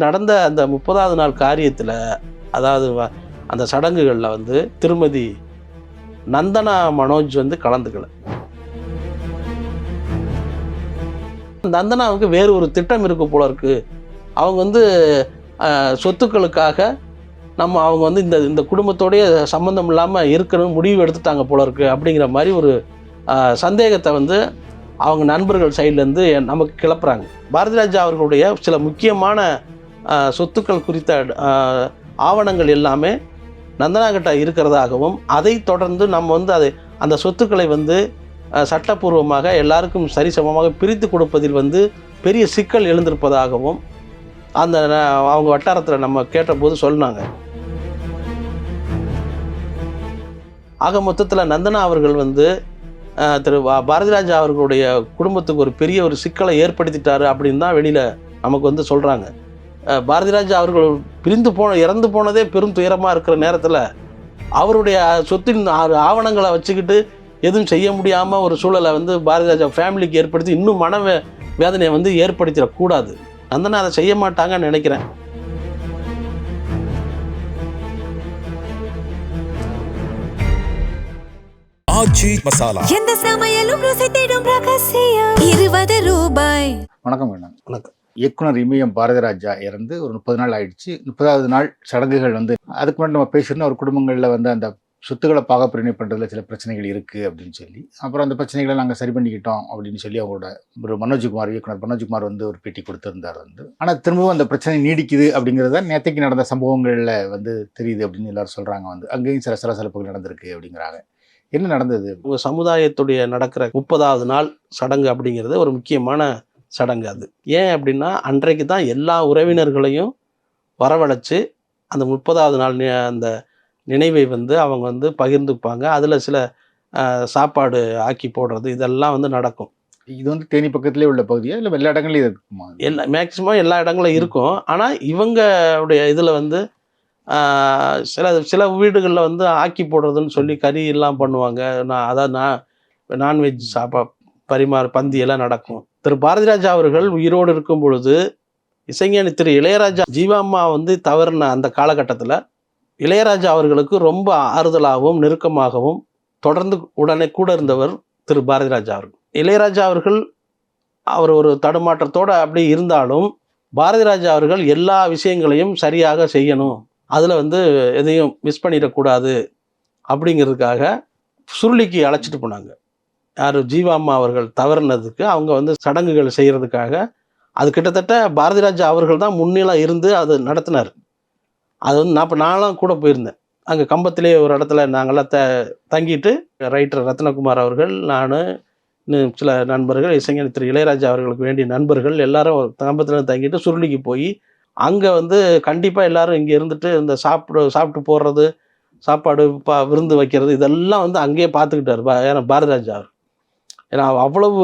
நடந்த அந்த 30வது நாள் காரியத்தில், அதாவது அந்த சடங்குகளில் வந்து திருமதி நந்தனா மனோஜ் வந்து கலந்துக்கல. நந்தனாவுக்கு வேறு ஒரு திட்டம் இருக்கு போல இருக்கு. அவங்க வந்து சொத்துக்களுக்காக அவங்க வந்து இந்த குடும்பத்தோடைய சம்மந்தம் இல்லாமல் இருக்கணும்னு முடிவு எடுத்துட்டாங்க போல இருக்கு அப்படிங்கிற மாதிரி ஒரு சந்தேகத்தை வந்து அவங்க நண்பர்கள் சைட்லேருந்து நமக்கு கிளப்புறாங்க. பாரதிராஜா அவர்களுடைய சில முக்கியமான சொத்துக்கள் குறித்த ஆவணங்கள் எல்லாமே நந்தனா கிட்ட இருக்கிறதாகவும், அதை தொடர்ந்து நம்ம வந்து அந்த சொத்துக்களை வந்து சட்டப்பூர்வமாக எல்லாருக்கும் சரிசமமாக பிரித்து கொடுப்பதில் வந்து பெரிய சிக்கல் எழுந்திருப்பதாகவும் அவங்க வட்டாரத்தில் நம்ம கேட்டபோது சொன்னாங்க. ஆக மொத்தத்தில் நந்தனா அவர்கள் வந்து திரு பாரதிராஜா அவர்களுடைய குடும்பத்துக்கு ஒரு பெரிய ஒரு சிக்கலை ஏற்படுத்திட்டாரு அப்படின்னு தான் வெளியில் நமக்கு வந்து சொல்கிறாங்க. பாரதிராஜா அவர்கள் இறந்து போனதே பெரும் துயரமாக இருக்கிற நேரத்தில் அவருடைய சொத்தின் ஆவணங்களை வச்சுக்கிட்டு எதுவும் செய்ய முடியாமல் ஒரு சூழலை வந்து பாரதிராஜா ஃபேமிலிக்கு ஏற்படுத்தி இன்னும் வேதனையை வந்து ஏற்படுத்திடக்கூடாது. நந்தனா அதை செய்ய மாட்டாங்கன்னு நினைக்கிறேன். ஆச்சி மசாலா, எந்த சமையலும் ருசி தேடும் ரகசியம். 20 ரூபாய். வணக்கம். வணக்கம். இயக்குனர் இமயம் பாரதிராஜா இறந்து ஒரு 30 நாள் ஆயிடுச்சு. 30வது நாள் சடங்குகள் வந்து அதுக்கு முன்னாடி நம்ம பேசணும். ஒரு குடும்பங்களில் வந்து அந்த சொத்துக்களை பாகப்பிரிவினை பண்ணுறதுல சில பிரச்சனைகள் இருக்குது அப்படின்னு சொல்லி, அப்புறம் அந்த பிரச்சனைகளை நாங்கள் சரி பண்ணிக்கிட்டோம் அப்படின்னு சொல்லி அவங்களோட ஒரு இயக்குனர் மனோஜ்குமார் வந்து ஒரு பேட்டி கொடுத்துருந்தார் வந்து. ஆனால் திரும்பவும் அந்த பிரச்சனை நீடிக்குது அப்படிங்கிறத நேற்றைக்கு நடந்த சம்பவங்களில் வந்து தெரியுது அப்படின்னு எல்லாரும் சொல்கிறாங்க. வந்து அங்கேயும் சில சலசலப்புகள் நடந்திருக்கு அப்படிங்கிறாங்க. என்ன நடந்தது? உங்கள் சமுதாயத்துடைய நடக்கிற 30வது நாள் சடங்கு அப்படிங்கிறது ஒரு முக்கியமான சடங்கு. அது ஏன் அப்படின்னா, அன்றைக்கு தான் எல்லா உறவினர்களையும் வரவழைச்சு அந்த 30வது நாள் அந்த நினைவை வந்து அவங்க வந்து பகிர்ந்துப்பாங்க. அதில் சில சாப்பாடு ஆக்கி போடுறது இதெல்லாம் வந்து நடக்கும். இது வந்து தேனி பக்கத்துலேயே உள்ள பகுதியா இல்லை எல்லா இடங்களையும் இருக்குமா? மேக்சிமம் எல்லா இடங்களும் இருக்கும். ஆனால் இவங்களுடைய இதில் வந்து சில வீடுகளில் வந்து ஆக்கி போடுறதுன்னு சொல்லி கறி எல்லாம் பண்ணுவாங்க. நான்வெஜ் பந்தியெல்லாம் நடக்கும். திரு பாரதிராஜா அவர்கள் உயிரோடு இருக்கும் பொழுது இசைஞானி திரு இளையராஜா ஜீவாம்மா வந்து தவறின அந்த காலகட்டத்தில் இளையராஜா அவர்களுக்கு ரொம்ப ஆறுதலாகவும் நெருக்கமாகவும் தொடர்ந்து உடனே கூட இருந்தவர் திரு பாரதிராஜா அவர்கள். இளையராஜா அவர்கள் அவர் ஒரு தடுமாற்றத்தோடு அப்படி இருந்தாலும் பாரதிராஜா அவர்கள் எல்லா விஷயங்களையும் சரியாக செய்யணும், அதில் வந்து எதையும் மிஸ் பண்ணிடக்கூடாது அப்படிங்கிறதுக்காக சுருளிக்கு அழைச்சிட்டு போனாங்க. யார்? ஜீவாம்மா அவர்கள் தவறினதுக்கு அவங்க வந்து சடங்குகள் செய்கிறதுக்காக அது கிட்டத்தட்ட பாரதிராஜா அவர்கள் தான் முன்னிலாம் இருந்து அது நடத்தினார். அது வந்து நான்லாம் கூட போயிருந்தேன். அங்கே கம்பத்திலே ஒரு இடத்துல நாங்கள்லாம் தங்கிட்டு ரைட்டர் ரத்னகுமார் அவர்கள், நான், இன்னும் சில நண்பர்கள், இசைஞானி திரு இளையராஜா அவர்களுக்கு வேண்டிய நண்பர்கள் எல்லாரும் கம்பத்தில் தங்கிட்டு சுருளிக்கு போய் அங்கே வந்து கண்டிப்பாக எல்லோரும் இங்கே இருந்துட்டு இந்த சாப்பிட்டு போடுறது, சாப்பாடு விருந்து வைக்கிறது இதெல்லாம் வந்து அங்கேயே பார்த்துக்கிட்டார் ஏன்னா பாரதிராஜா அவர். ஏன்னா அவ்வளவு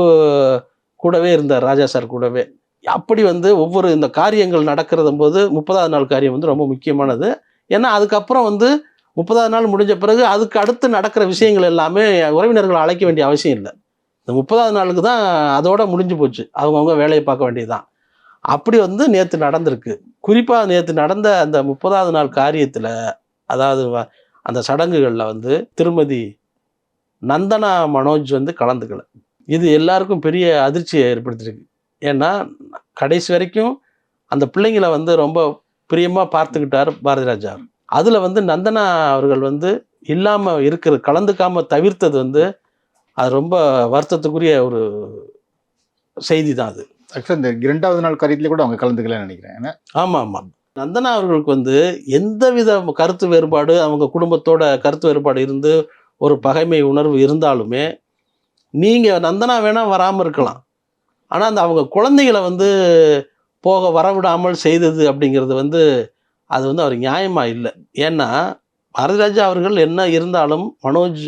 கூடவே இருந்தார் ராஜா சார் கூடவே. அப்படி வந்து ஒவ்வொரு இந்த காரியங்கள் நடக்கிறத போது 30வது நாள் காரியம் வந்து ரொம்ப முக்கியமானது. ஏன்னா அதுக்கப்புறம் வந்து 30வது நாள் முடிஞ்ச பிறகு அதுக்கு அடுத்து நடக்கிற விஷயங்கள் எல்லாமே உறவினர்களை அழைக்க வேண்டிய அவசியம் இல்லை. இந்த 30வது நாளுக்கு தான் அதோட முடிஞ்சு போச்சு. அவங்கவுங்க வேலையை பார்க்க வேண்டியதுதான். அப்படி வந்து நேற்று நடந்திருக்கு. குறிப்பாக நேற்று நடந்த அந்த 30வது நாள் காரியத்தில், அதாவது அந்த சடங்குகளில் வந்து திருமதி நந்தனா மனோஜ் வந்து கலந்துக்கல. இது எல்லாருக்கும் பெரிய அதிர்ச்சியை ஏற்படுத்தியிருக்கு. ஏன்னா கடைசி வரைக்கும் அந்த பிள்ளைங்களை வந்து ரொம்ப பிரியமாக பார்த்துக்கிட்டார் பாரதிராஜா. அதில் வந்து நந்தனா அவர்கள் வந்து கலந்துக்காமல் தவிர்த்தது வந்து அது ரொம்ப வருத்தத்துக்குரிய ஒரு செய்தி தான் அது. ஆக்சுவலாக இந்த 2வது நாள் காரியத்திலே கூட அவங்க கலந்துக்கலன்னு நினைக்கிறேன். ஆமாம். நந்தனா அவர்களுக்கு வந்து எந்தவித கருத்து வேறுபாடு, அவங்க குடும்பத்தோட கருத்து வேறுபாடு இருந்து ஒரு பகைமை உணர்வு இருந்தாலுமே நீங்கள் நந்தனா வேணால் வராமல் இருக்கலாம். ஆனால் அவங்க குழந்தைகளை வந்து வரவிடாமல் செய்தது அப்படிங்கிறது வந்து அது வந்து அவர் நியாயமாக இல்லை. ஏன்னா பாரதிராஜா அவர்கள் என்ன இருந்தாலும் மனோஜ்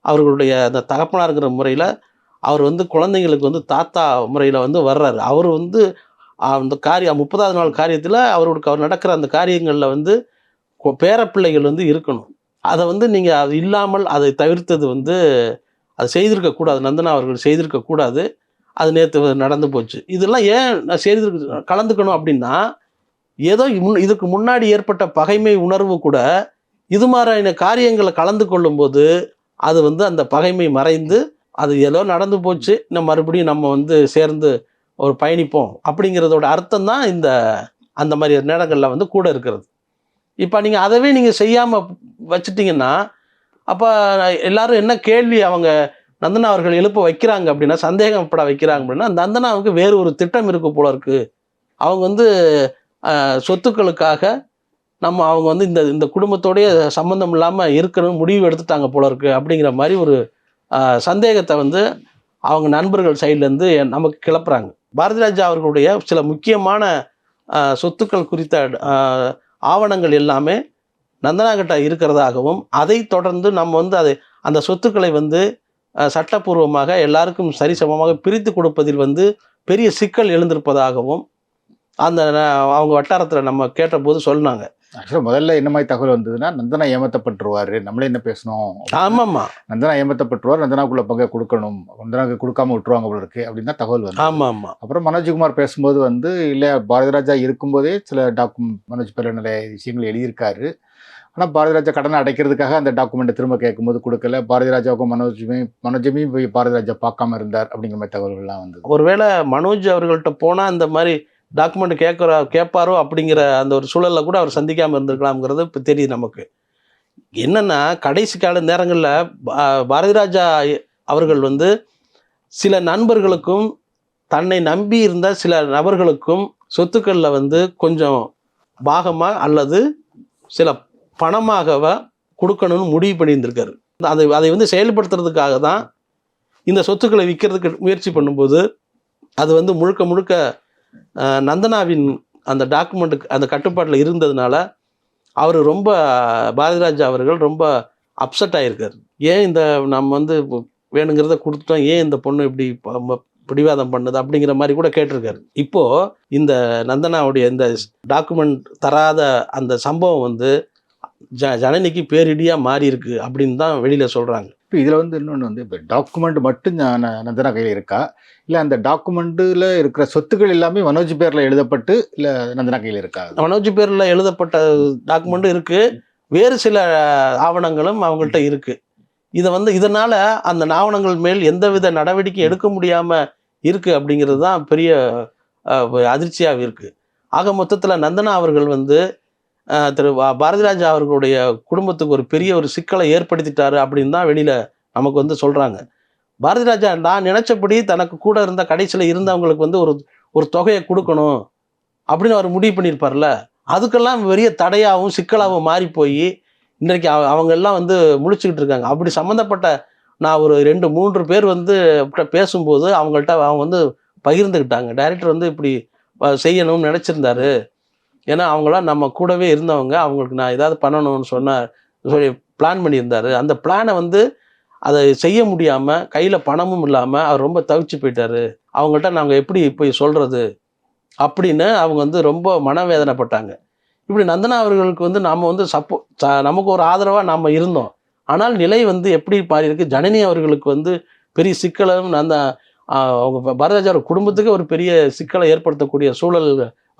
அவர்களுடைய அந்த தகப்பனாருங்கிற முறையில் அவர் வந்து குழந்தைங்களுக்கு வந்து தாத்தா முறையில் வந்து வர்றாரு. அவர் வந்து அந்த 30வது நாள் காரியத்தில் அவர் நடக்கிற அந்த காரியங்களில் வந்து பேரப்பிள்ளைகள் வந்து இருக்கணும். அதை வந்து நீங்கள் அது இல்லாமல் அதை தவிர்த்தது வந்து அது செய்திருக்கக்கூடாது. நந்தனா அவர்கள் செய்திருக்கக்கூடாது. அது நேற்று நடந்து போச்சு. இதெல்லாம் ஏன் கலந்துக்கணும் அப்படின்னா, ஏதோ இதுக்கு முன்னாடி ஏற்பட்ட பகைமை உணர்வு கூட இது மாதிரியான காரியங்களை கலந்து கொள்ளும்போது அது வந்து அந்த பகைமை மறைந்து அது ஏதோ நடந்து போச்சு, நம்ம மறுபடியும் நம்ம வந்து சேர்ந்து ஒரு பயணிப்போம் அப்படிங்கிறதோட அர்த்தம் தான் அந்த மாதிரி நேரங்களில் வந்து கூட இருக்கிறது. இப்போ நீங்கள் அதவே நீங்கள் செய்யாமல் வச்சுட்டிங்கன்னா அப்போ எல்லாரும் என்ன கேள்வி அவங்க நந்தனா அவர்கள் எழுப்ப வைக்கிறாங்க அப்படின்னா, சந்தேகப்பட வைக்கிறாங்க அப்படின்னா, நந்தனாவுக்கு வேறு ஒரு திட்டம் இருக்கு போல இருக்கு. அவங்க வந்து சொத்துக்களுக்காக அவங்க வந்து இந்த குடும்பத்தோடைய சம்மந்தம் இல்லாமல் இருக்கணும்னு முடிவு எடுத்துட்டாங்க போல இருக்கு அப்படிங்கிற மாதிரி ஒரு சந்தேகத்தை வந்து அவங்க நண்பர்கள் சைட்லேருந்து நமக்கு கிளப்புறாங்க. பாரதி ராஜா அவர்களுடைய சில முக்கியமான சொத்துக்கள் குறித்த ஆவணங்கள் எல்லாமே நந்தனா கிட்ட இருக்கிறதாகவும், அதை தொடர்ந்து நம்ம வந்து அந்த சொத்துக்களை வந்து சட்டப்பூர்வமாக எல்லாருக்கும் சரிசமமாக பிரித்து கொடுப்பதில் வந்து பெரிய சிக்கல் எழுந்திருப்பதாகவும் அவங்க வட்டாரத்தில் நம்ம கேட்டபோது சொன்னாங்க. ஆக்சுவலாக முதல்ல என்ன மாதிரி தகவல் வந்ததுன்னா, நந்தனா ஏமாற்றப்பட்டுருவார், நம்மளே என்ன பேசணும், ஆமாம்மா, நந்தனா ஏமாற்றப்பட்டுருவார், நந்தனாக்குள்ள பங்கை கொடுக்கணும், நந்தனாவுக்கு கொடுக்காம விட்டுருவாங்க போல இருக்கு அப்படின்னு தான் தகவல் வந்து. ஆமாம். அப்புறம் மனோஜ்குமார் பேசும்போது வந்து இல்லை, பாரதி ராஜா இருக்கும்போதே சில மனோஜ் பேரில் நிறைய விஷயங்கள் எழுதியிருக்காரு. ஆனால் பாரதி ராஜா கடனை அடைக்கிறதுக்காக அந்த டாக்குமெண்ட்டை திரும்ப கேட்கும்போது கொடுக்கல, பாரதி ராஜாவுக்கும் மனோஜுமே போய் பாரதி ராஜா பார்க்காம இருந்தார் அப்படிங்கிற மாதிரி தகவல்கள்லாம் வந்து. ஒருவேளை மனோஜ் அவர்கள்ட்ட போனால் இந்த மாதிரி டாக்குமெண்ட் கேட்பாரோ அப்படிங்கிற அந்த ஒரு சூழலில் கூட அவர் சந்திக்காமல் இருந்திருக்கலாம்ங்கிறது இப்போ தெரியுது நமக்கு. என்னென்னா, கடைசி கால நேரங்களில் பாரதி ராஜா அவர்கள் வந்து சில நண்பர்களுக்கும் தன்னை நம்பி இருந்த சில நபர்களுக்கும் சொத்துக்களில் வந்து கொஞ்சம் பாகமாக அல்லது சில பணமாகவ கொடுக்கணும்னு முடிவு பண்ணியிருந்திருக்காரு. அதை வந்து செயல்படுத்துறதுக்காக தான் இந்த சொத்துக்களை விற்கிறதுக்கு முயற்சி பண்ணும்போது அது வந்து முழுக்க முழுக்க நந்தனாவின் அந்த டாக்குமெண்ட்டுக்கு அந்த கட்டுப்பாட்டில் இருந்ததுனால அவர் ரொம்ப பாரதி ராஜா அவர்கள் ரொம்ப அப்செட் ஆகியிருக்கார். ஏன் நம்ம வந்து வேணுங்கிறத கொடுத்துட்டோம், ஏன் இந்த பொண்ணு இப்படி பிடிவாதம் பண்ணுது அப்படிங்கிற மாதிரி கூட கேட்டிருக்காரு. இப்போது இந்த நந்தனாவுடைய இந்த டாக்குமெண்ட் தராத அந்த சம்பவம் வந்து ஜனனிக்கு பேரிடியாக மாறி இருக்கு அப்படின்னு தான் வெளியில் சொல்கிறாங்க. இப்போ இதில் வந்து இன்னொன்று வந்து, இப்போ டாக்குமெண்ட் மட்டும் நந்தனா கையில் இருக்கா, இல்லை அந்த டாக்குமெண்ட்டில் இருக்கிற சொத்துக்கள் எல்லாமே மனோஜ் பேரில் எழுதப்பட்டு இல்லை நந்தனா கையில் இருக்கா? மனோஜ் பேரில் எழுதப்பட்ட டாக்குமெண்ட்டும் இருக்குது, வேறு சில ஆவணங்களும் அவங்கள்ட்ட இருக்குது. இதை வந்து இதனால் அந்த ஆவணங்கள் மேல் எந்தவித நடவடிக்கை எடுக்க முடியாமல் இருக்குது அப்படிங்கிறது தான் பெரிய அதிர்ச்சியாக இருக்குது. ஆக மொத்தத்தில் நந்தனா அவர்கள் வந்து திரு பாரதி ராஜா அவர்களுடைய குடும்பத்துக்கு ஒரு பெரிய ஒரு சிக்கலை ஏற்படுத்திட்டாரு அப்படின்னு தான் வெளியில் நமக்கு வந்து சொல்கிறாங்க. பாரதி ராஜா நான் நினச்சபடி தனக்கு கூட இருந்த கடைசியில் இருந்தவங்களுக்கு வந்து ஒரு தொகையை கொடுக்கணும் அப்படின்னு அவர் முடிவு பண்ணியிருப்பார்ல, அதுக்கெல்லாம் பெரிய தடையாகவும் சிக்கலாகவும் மாறி போய் இன்றைக்கு அவங்க எல்லாம் வந்து முழிச்சுக்கிட்டு இருக்காங்க. அப்படி சம்மந்தப்பட்ட நான் ஒரு 2-3 பேர் வந்து பேசும்போது அவங்க வந்து பகிர்ந்துக்கிட்டாங்க. டைரக்டர் வந்து இப்படி செய்யணும்னு நினச்சிருந்தாரு, ஏன்னா அவங்களாம் நம்ம கூடவே இருந்தவங்க, அவங்களுக்கு நான் ஏதாவது பண்ணணும்னு சொல்லி பிளான் பண்ணியிருந்தாரு. அந்த பிளானை வந்து அதை செய்ய முடியாமல் கையில் பணமும் இல்லாமல் அவர் ரொம்ப தவிச்சு போயிட்டாரு, அவங்கள்ட்ட நாங்கள் எப்படி போய் சொல்கிறது அப்படின்னு அவங்க வந்து ரொம்ப மனவேதனைப்பட்டாங்க. இப்படி நந்தனா அவர்களுக்கு வந்து நாம் வந்து நமக்கு ஒரு ஆதரவாக நாம் இருந்தோம். ஆனால் நிலை வந்து எப்படி மாறி இருக்கு, ஜனனி அவர்களுக்கு வந்து பெரிய சிக்கலும் அவங்க பாரதிராஜா குடும்பத்துக்கு ஒரு பெரிய சிக்கலை ஏற்படுத்தக்கூடிய சூழல்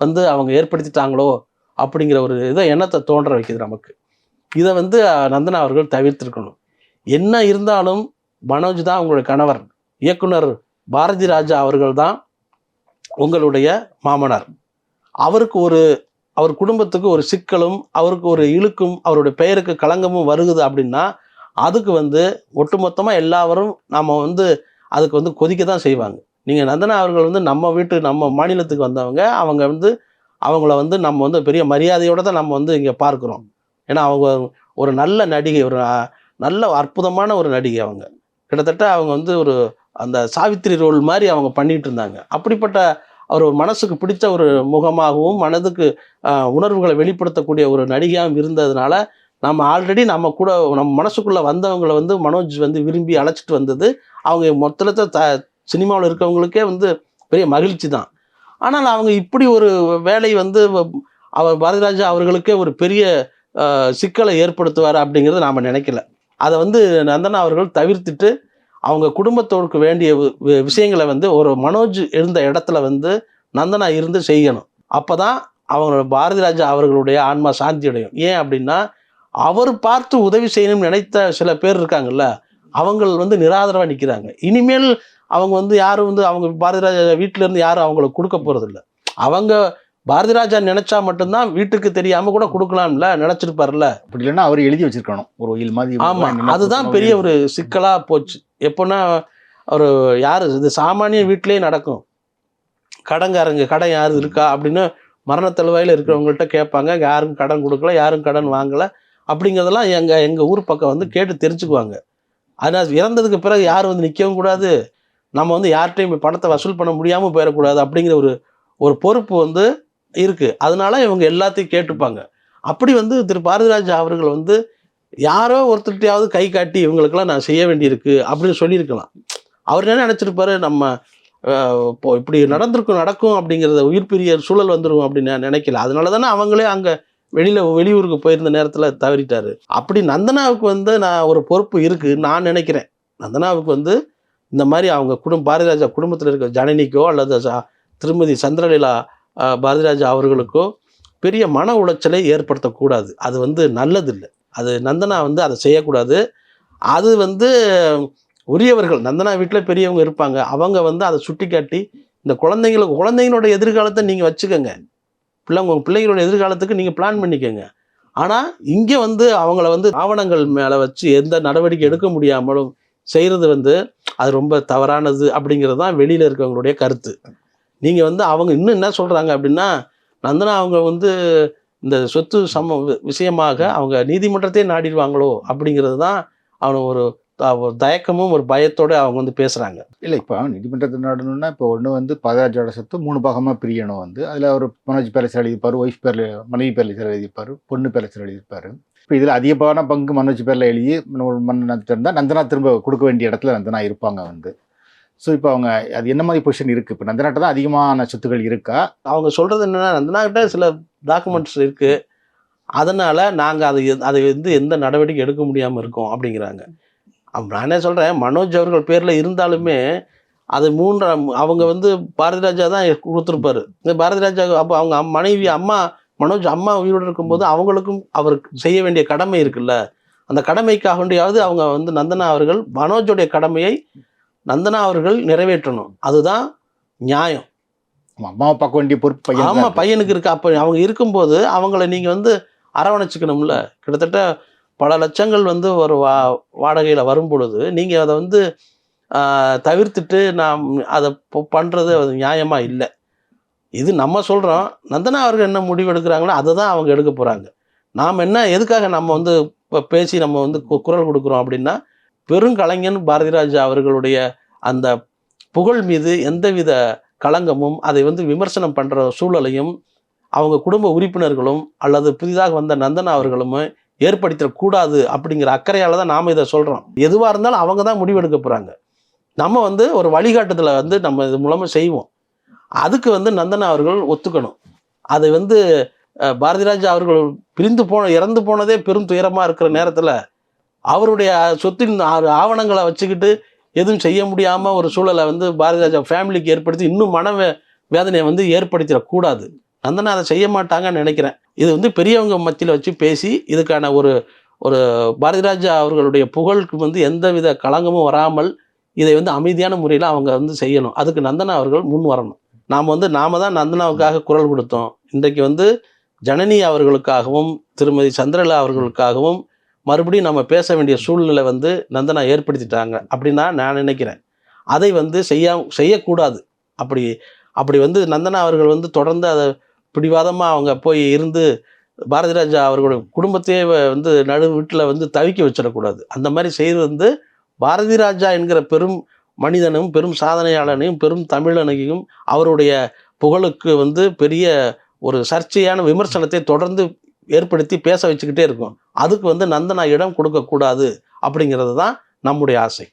வந்து அவங்க ஏற்படுத்திட்டாங்களோ அப்படிங்கிற ஒரு எண்ணத்தை தோன்ற வைக்குது நமக்கு. இதை வந்து நந்தனா அவர்கள் தவிர்த்திருக்கணும். என்ன இருந்தாலும் மனோஜ் தான் உங்களுடைய கணவர், இயக்குனர் பாரதி ராஜா அவர்கள் தான் உங்களுடைய மாமனார். அவர் குடும்பத்துக்கு ஒரு சிக்கலும் அவருக்கு ஒரு இழுக்கும் அவருடைய பெயருக்கு களங்கமும் வருகுது அப்படின்னா அதுக்கு வந்து ஒட்டுமொத்தமாக எல்லாரும் நம்ம வந்து அதுக்கு வந்து கொதிக்க தான் செய்வாங்க. நீங்கள் நந்தனா அவர்கள் வந்து நம்ம மாநிலத்துக்கு வந்தவங்க, அவங்க வந்து அவங்கள வந்து நம்ம வந்து பெரிய மரியாதையோடு தான் நம்ம வந்து இங்கே பார்க்குறோம். ஏன்னா அவங்க ஒரு நல்ல நடிகை, ஒரு நல்ல அற்புதமான ஒரு நடிகை. அவங்க கிட்டத்தட்ட அவங்க வந்து அந்த சாவித்திரி ரோல் மாதிரி அவங்க பண்ணிகிட்டு இருந்தாங்க. அப்படிப்பட்ட அவர் மனசுக்கு பிடிச்ச ஒரு முகமாகவும் மனதுக்கு உணர்வுகளை வெளிப்படுத்தக்கூடிய ஒரு நடிகையாகவும் இருந்ததுனால நம்ம ஆல்ரெடி நம்ம மனசுக்குள்ளே வந்தவங்களை வந்து மனோஜ் வந்து விரும்பி அழைச்சிட்டு வந்தது அவங்க மொத்தத்தை சினிமாவில் இருக்கவங்களுக்கே வந்து பெரிய மகிழ்ச்சி தான். ஆனால் அவங்க இப்படி ஒரு வேலை வந்து பாரதி ராஜா அவர்களுக்கே ஒரு பெரிய சிக்கலை ஏற்படுத்துவார் அப்படிங்கிறது நாம் நினைக்கல. அதை வந்து நந்தனா அவர்கள் தவிர்த்துட்டு அவங்க குடும்பத்தோருக்கு வேண்டிய விஷயங்களை வந்து ஒரு மனோஜ் இருந்த இடத்துல வந்து நந்தனா இருந்து செய்யணும். அப்போ தான் அவங்களோட பாரதி ராஜா அவர்களுடைய ஆன்மா சாந்தி அடையும். ஏன் அப்படின்னா அவர் பார்த்து உதவி செய்யணும்னு நினைத்த சில பேர் இருக்காங்கல்ல, அவங்க வந்து நிராதரவா நிற்கிறாங்க. இனிமேல் அவங்க வந்து யாரும் வந்து அவங்க பாரதி ராஜா வீட்டில இருந்து யாரும் அவங்களுக்கு கொடுக்க போறதில்ல. அவங்க பாரதி ராஜா நினைச்சா மட்டும்தான் வீட்டுக்கு தெரியாம கூட கொடுக்கலாம்ல, நினைச்சிருப்பாருல்ல. அப்படி இல்லைன்னா அவர் எழுதி வச்சிருக்கணும் ஒரு உயில் மாதிரி. ஆமா, அதுதான் பெரிய ஒரு சிக்கலா போச்சு. எப்போன்னா ஒரு யாரு இது சாமானிய வீட்டிலேயே நடக்கும். கடன்காரங்க கடன் யாரு இருக்கா அப்படின்னு மரண தழுவாயில் இருக்கிறவங்கள்ட்ட கேட்பாங்க. யாரும் கடன் கொடுக்கல, யாரும் கடன் வாங்கலை அப்படிங்கிறதெல்லாம் எங்கள் ஊர் பக்கம் வந்து கேட்டு தெரிஞ்சுக்குவாங்க. அதனால் இறந்ததுக்கு பிறகு யாரும் வந்து நிற்கவும் கூடாது, நம்ம வந்து யார்கிட்டையும் பணத்தை வசூல் பண்ண முடியாமல் போயிடக்கூடாது அப்படிங்கிற ஒரு பொறுப்பு வந்து இருக்குது. அதனால இவங்க எல்லாத்தையும் கேட்டுப்பாங்க. அப்படி வந்து திரு பாரதிராஜா அவர்கள் வந்து யாரோ ஒருத்தர்கிட்டையாவது கை காட்டி இவங்களுக்கெல்லாம் நான் செய்ய வேண்டியிருக்கு அப்படின்னு சொல்லியிருக்கலாம். அவர் என்ன நினச்சிருப்பாரு, நம்ம இப்போ இப்படி நடக்கும் அப்படிங்கிறத உயிர் பிரிய சூழல் வந்துடும் அப்படின்னு நான் நினைக்கல. அதனால தானே அவங்களே அங்கே வெளியூருக்கு போயிருந்த நேரத்தில் தவறிட்டாரு. அப்படி நந்தனாவுக்கு வந்து நான் ஒரு பொறுப்பு இருக்குது நான் நினைக்கிறேன். நந்தனாவுக்கு வந்து இந்த மாதிரி அவங்க பாரதிராஜா குடும்பத்தில் இருக்கிற ஜனனிக்கோ அல்லது திருமதி சந்திரலீலா பாரதிராஜா அவர்களுக்கோ பெரிய மன உளைச்சலை ஏற்படுத்தக்கூடாது. அது வந்து நல்லதில்லை. அது நந்தனா வந்து அதை செய்யக்கூடாது. அது வந்து உரியவர்கள் நந்தனா வீட்டில் பெரியவங்க இருப்பாங்க, அவங்க வந்து அதை சுட்டி காட்டி இந்த குழந்தைங்களோட எதிர்காலத்தை நீங்கள் வச்சுக்கோங்க, உங்கள் பிள்ளைங்களோட எதிர்காலத்துக்கு நீங்கள் பிளான் பண்ணிக்கோங்க. ஆனால் இங்கே வந்து அவங்கள வந்து ஆவணங்கள் மேலே வச்சு எந்த நடவடிக்கை எடுக்க முடியாமலும் செய்கிறது வந்து அது ரொம்ப தவறானது அப்படிங்கிறது தான் வெளியில் இருக்கவங்களுடைய கருத்து. நீங்கள் வந்து அவங்க இன்னும் என்ன சொல்கிறாங்க அப்படின்னா, நந்தனா அவங்க வந்து இந்த சொத்து விஷயமாக அவங்க நீதிமன்றத்தையே நாடிடுவாங்களோ அப்படிங்கிறது தான் அவனை ஒரு தயக்கமும் ஒரு பயத்தோடு அவங்க வந்து பேசுகிறாங்க. இல்லை, இப்போ நீதிமன்றத்தை நாடணும்னா இப்போ ஒன்று வந்து பாரதிராஜாவோட சொத்து 3 பாகமாக பிரியணும். வந்து அதில் ஒரு மனோஜ் பேரில் எழுதியிருப்பார், ஒய்ஃப் பேரில் மனைவி பேரில் எழுதியிருப்பார், பொண்ணு பேரில் எழுதியிருப்பார். இப்போ இதில் அதிகமான பங்கு மனோஜ் பேரில் எழுதி இருந்தால் நந்தனா திரும்ப கொடுக்க வேண்டிய இடத்துல நந்தனா இருப்பாங்க வந்து. ஸோ இப்போ அவங்க அது என்ன மாதிரி பொசிஷன் இருக்குது? இப்போ நந்தனாட்ட தான் அதிகமான சொத்துக்கள் இருக்கா? அவங்க சொல்கிறது என்னென்னா, நந்தனாகிட்ட சில டாக்குமெண்ட்ஸ் இருக்குது, அதனால் நாங்கள் அதை வந்து எந்த நடவடிக்கை எடுக்க முடியாமல் இருக்கோம் அப்படிங்கிறாங்க. நான் என்ன சொல்கிறேன், மனோஜ் அவர்கள் பேரில் இருந்தாலுமே அது அவங்க வந்து பாரதிராஜா தான் கொடுத்துருப்பாரு. இந்த பாரதிராஜா அப்போ அவங்க மனைவி மனோஜ் அம்மா உயிரோடு இருக்கும்போது அவங்களுக்கும் அவருக்கு செய்ய வேண்டிய கடமை இருக்குல்ல, அந்த கடமைக்காக வேண்டியாவது அவங்க வந்து நந்தனா அவர்கள் மனோஜோடைய கடமையை நந்தனா அவர்கள் நிறைவேற்றணும். அதுதான் நியாயம். அம்மாவை பார்க்க வேண்டிய பொறுப்பு பையனுக்கு இருக்கு. அப்போ அவங்க இருக்கும்போது அவங்கள நீங்கள் வந்து அரவணைச்சிக்கணும்ல. கிட்டத்தட்ட பல லட்சங்கள் வந்து ஒரு வாடகையில் வரும் பொழுது நீங்கள் அதை வந்து தவிர்த்துட்டு நாம் அதை பண்ணுறது அது நியாயமாக இல்லை. இது நம்ம சொல்கிறோம், நந்தனா அவர்கள் என்ன முடிவு எடுக்கிறாங்களோ அதை தான் அவங்க எடுக்க போகிறாங்க. நாம் என்ன எதுக்காக நம்ம வந்து இப்போ பேசி நம்ம வந்து குரல் கொடுக்குறோம் அப்படின்னா, பெருங்கலைஞன் பாரதிராஜா அவர்களுடைய அந்த புகழ் மீது எந்தவித களங்கமும் அதை வந்து விமர்சனம் பண்ணுற சூழலையும் அவங்க குடும்ப உறுப்பினர்களும் அல்லது புதிதாக வந்த நந்தனா அவர்களும் ஏற்படுத்திடக்கூடாது அப்படிங்கிற அக்கறையால் தான் நாம் இதை சொல்கிறோம். எதுவாக இருந்தாலும் அவங்க தான் முடிவெடுக்க போகிறாங்க. நம்ம வந்து ஒரு வழிகாட்டுதலை வந்து நம்ம இது மூலமாக செய்வோம். அதுக்கு வந்து நந்தனா அவர்கள் ஒத்துக்கணும். அதை வந்து பாரதிராஜா அவர்கள் இறந்து போனதே பெரும் துயரமாக இருக்கிற நேரத்தில் அவருடைய சொத்தின் ஆவணங்களை வச்சுக்கிட்டு எதுவும் செய்ய முடியாமல் ஒரு சூழலை வந்து பாரதிராஜா ஃபேமிலிக்கு ஏற்படுத்தி இன்னும் வேதனையை வந்து ஏற்படுத்திடக்கூடாது. நந்தனா அதை செய்ய மாட்டாங்கன்னு நினைக்கிறேன். இது வந்து பெரியவங்க மத்தியில் வச்சு பேசி இதுக்கான ஒரு பாரதிராஜா அவர்களுடைய புகழுக்கு வந்து எந்தவித களங்கமும் வராமல் இதை வந்து அமைதியான முறையில் அவங்க வந்து செய்யணும். அதுக்கு நந்தனா அவர்கள் முன் வரணும். நாம தான் நந்தனாவுக்காக குரல் கொடுத்தோம். இன்றைக்கு வந்து ஜனனி அவர்களுக்காகவும் திருமதி சந்திரலா அவர்களுக்காகவும் மறுபடியும் நம்ம பேச வேண்டிய சூழ்நிலை வந்து நந்தனா ஏற்படுத்திட்டாங்க அப்படின்னா நான் நினைக்கிறேன். அதை வந்து செய்யக்கூடாது. அப்படி வந்து நந்தனா அவர்கள் வந்து தொடர்ந்து அதை பிடிவாதமாக அவங்க போய் இருந்து பாரதிராஜா அவர்களுடைய குடும்பத்தையே வந்து நடு வீட்டில் வந்து தவிக்க வச்சிடக்கூடாது. அந்த மாதிரி செய்கிறது வந்து பாரதிராஜா என்கிற பெரும் மனிதனும் பெரும் சாதனையாளனையும் பெரும் தமிழனையும் அவருடைய புகழுக்கு வந்து பெரிய ஒரு சர்ச்சையான விமர்சனத்தை தொடர்ந்து ஏற்படுத்தி பேச வச்சுக்கிட்டே இருக்கும். அதுக்கு வந்து நந்தனா இடம் கொடுக்கக்கூடாது அப்படிங்கிறது தான் நம்முடைய ஆசை.